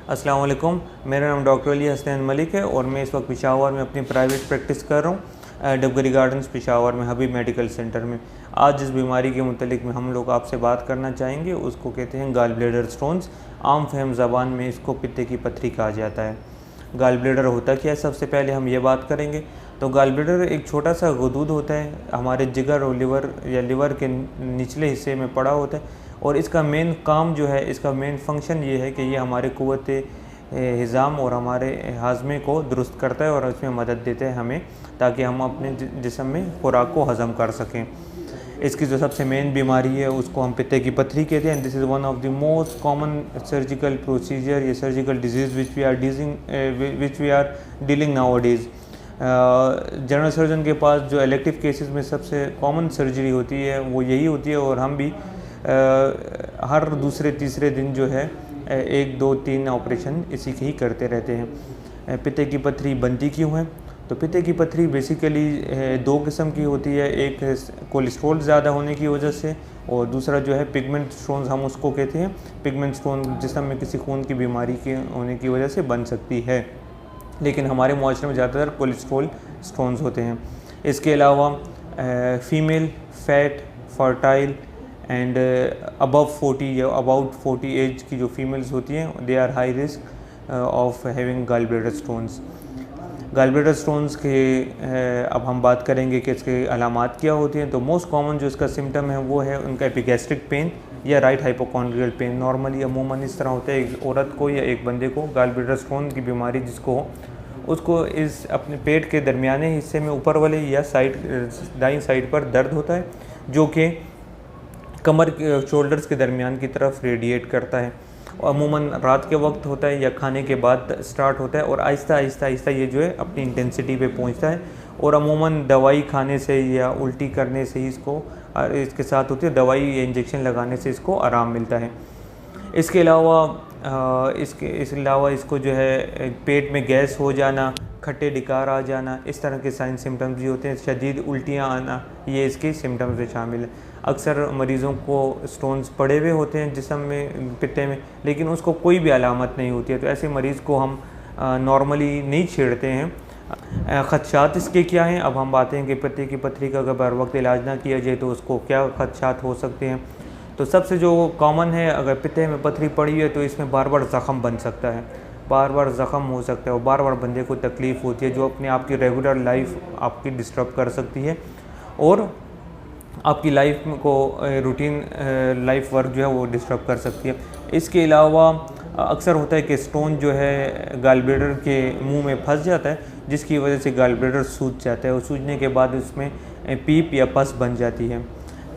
अस्सलाम वालेकुम। मेरा नाम डॉक्टर अली हसनैन मलिक है और मैं इस वक्त पेशावर में अपनी प्राइवेट प्रैक्टिस कर रहा हूँ डबगरी गार्डन्स पेशावर में हबीब मेडिकल सेंटर में। आज जिस बीमारी के मुतलिक में हम लोग आपसे बात करना चाहेंगे उसको कहते हैं गाल ब्लैडर स्टोन्स। आम फहम ज़बान में इसको पित्ते की पत्थरी कहा जाता है। गाल ब्लैडर होता क्या है, सबसे पहले हम ये बात करेंगे। तो गाल ब्लैडर एक छोटा सा गदूद होता है, हमारे जिगर और लिवर या लिवर के निचले हिस्से में पड़ा होता है और इसका मेन काम जो है, इसका मेन फंक्शन ये है कि ये हमारे क़ुव्वत हिज़ाम और हमारे हाज़मे को दुरुस्त करता है और इसमें मदद देता है हमें, ताकि हम अपने जिस्म में खुराक को हज़म कर सकें। इसकी जो सबसे मेन बीमारी है उसको हम पित्ते की पत्थरी कहते हैं। This is one of the most common surgical procedure या surgical disease which we are dealing nowadays. General surgeon के पास जो इलेक्टिव केसेस में सबसे कॉमन सर्जरी होती है वो यही होती है और हम भी हर दूसरे तीसरे दिन जो है 1 2 3 ऑपरेशन इसी के ही करते रहते हैं। पित्ते की पत्थरी बनती क्यों है? तो पित्ते की पत्थरी बेसिकली 2 किस्म की होती है। एक कोलेस्ट्रॉल ज़्यादा होने की वजह से और दूसरा जो है पिगमेंट स्टोन्स हम उसको कहते हैं। पिगमेंट स्टोन जिस्म में किसी खून की बीमारी के होने की वजह से बन सकती है, लेकिन हमारे मुआशरे में ज़्यादातर कोलेस्ट्रॉल स्टोन्स होते हैं। इसके अलावा female fat fertile and above 40 या अबाउट 40 एज की जो फीमेल्स होती हैं they are high risk of having gall bladder stones. Gall bladder stones के अब हम बात करेंगे कि इसके अलामात क्या होती हैं। तो मोस्ट कॉमन जो इसका सिम्टम है वो है उनका एपिगैस्ट्रिक पेन या राइट हाइपोकॉन्ड्रियल पेन। नॉर्मली अमूमन इस तरह होता है, एक औरत को या एक बंदे को गाल ब्लैडर स्टोन की बीमारी जिसको हो उसको इस अपने पेट के दरमियाने हिस्से में ऊपर वाले या साइड दाईं साइड पर दर्द होता है, जो कि कमर के शोल्डर्स के दरमियान की तरफ रेडिएट करता है। अमूमन रात के वक्त होता है या खाने के बाद स्टार्ट होता है और आहिस्ता आहिस्ता आहिस्ता ये जो है अपनी इंटेंसिटी पे पहुंचता है और अमूमन दवाई खाने से या उल्टी करने से ही इसके साथ होती है, दवाई या इंजेक्शन लगाने से इसको आराम मिलता है। इसके अलावा इसको जो है पेट में गैस हो जाना, खट्टे डिकार आ जाना, इस तरह के साइन सिम्टम्स भी होते हैं। शदीद उल्टियाँ आना, ये इसके सिम्टम्स में शामिल है। अक्सर मरीज़ों को स्टोन्स पड़े हुए होते हैं जिस्म में, पित्ते में, लेकिन उसको कोई भी अलामत नहीं होती है, तो ऐसे मरीज़ को हम नॉर्मली नहीं छेड़ते हैं। ख़दशात इसके क्या हैं? अब हम बातें हैं कि पित्ते की पत्थरी का अगर बर वक्त इलाज ना किया जाए तो उसको क्या ख़दशात हो सकते हैं। तो सबसे जो कॉमन है, अगर पित्ते में पत्थरी पड़ी है तो इसमें बार बार ज़ख़म बन सकता है, बार बार ज़ख़म हो सकता है और बार बार बंदे को तकलीफ़ होती है, जो अपने आपकी रेगुलर लाइफ आपकी डिस्टर्ब कर सकती है और आपकी लाइफ को रूटीन लाइफ वर्क जो है वो डिस्टर्ब कर सकती है। इसके अलावा अक्सर होता है कि स्टोन जो है गाल ब्लैडर के मुंह में फंस जाता है, जिसकी वजह से गाल ब्लैडर सूज जाता है और सूजने के बाद उसमें पीप या पस बन जाती है।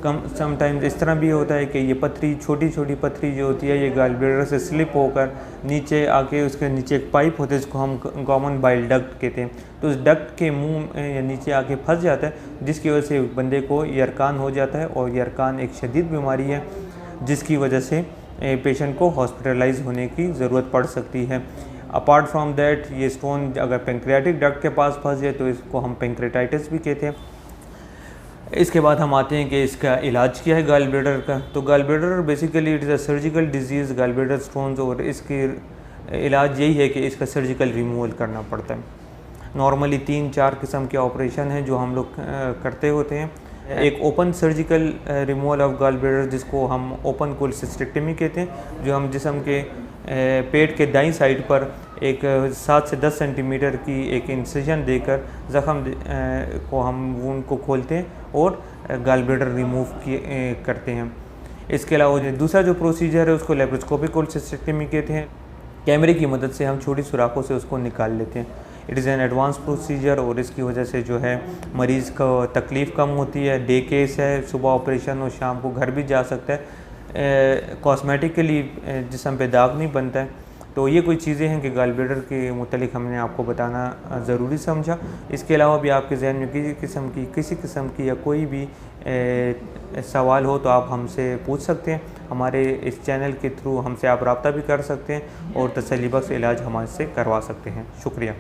समटाइम्स इस तरह भी होता है कि ये पत्थरी, छोटी छोटी पत्थरी जो होती है, ये गाल ब्लैडर से स्लिप होकर नीचे आके उसके नीचे एक पाइप होता है जिसको हम कॉमन बाइल डक्ट कहते हैं, तो उस डक्ट के मुंह या नीचे आके फंस जाता है, जिसकी वजह से बंदे को यरकान हो जाता है और यरकान एक शदीद बीमारी है जिसकी वजह से पेशेंट को हॉस्पिटलाइज होने की ज़रूरत पड़ सकती है। अपार्ट फ्राम दैट, ये स्टोन अगर पेंक्रियाटिक डक्ट के पास फंस जाए तो इसको हम पेंक्रेटाइटिस भी कहते हैं। इसके बाद हम आते हैं कि इसका इलाज क्या है गाल ब्लैडर का। तो gall bladder basically it is a surgical disease, गाल ब्लैडर स्टोन्स, और इसके इलाज यही है कि इसका सर्जिकल रिमूवल करना पड़ता है। नॉर्मली 3-4 किस्म के ऑपरेशन हैं जो हम लोग करते होते हैं। एक open surgical removal of gall bladder जिसको हम ओपन कोलेसिस्टेक्टमी कहते हैं, जो हम जिस्म के पेट के दाईं साइड पर एक 7 से 10 सेंटीमीटर की एक इंसिजन देकर ज़ख़म को हम वूंड को खोलते हैं और गाल ब्लैडर रिमूव करते हैं। इसके अलावा जो दूसरा जो प्रोसीजर है उसको लेप्रोस्कोपिक कोलेसिस्टेक्टमी कहते हैं। कैमरे की मदद से हम छोटी सुराखों से उसको निकाल लेते हैं। It is an advance procedure और इसकी वजह से जो है मरीज़ को तकलीफ़ कम होती है। डे केस है, सुबह ऑपरेशन और शाम को घर भी जा सकता है। कॉस्मेटिकली जिस्म पे दाग नहीं बनता है। तो ये कोई चीज़ें हैं कि गाल ब्लैडर के मुतालिक हमने आपको बताना ज़रूरी समझा। इसके अलावा भी आपके जहन में किसी किस्म की या कोई भी सवाल हो तो आप हमसे पूछ सकते हैं। हमारे इस चैनल के थ्रू हमसे आप रब्ता भी कर सकते हैं और तसल्ली बख्श इलाज हमारे से करवा सकते हैं। शुक्रिया।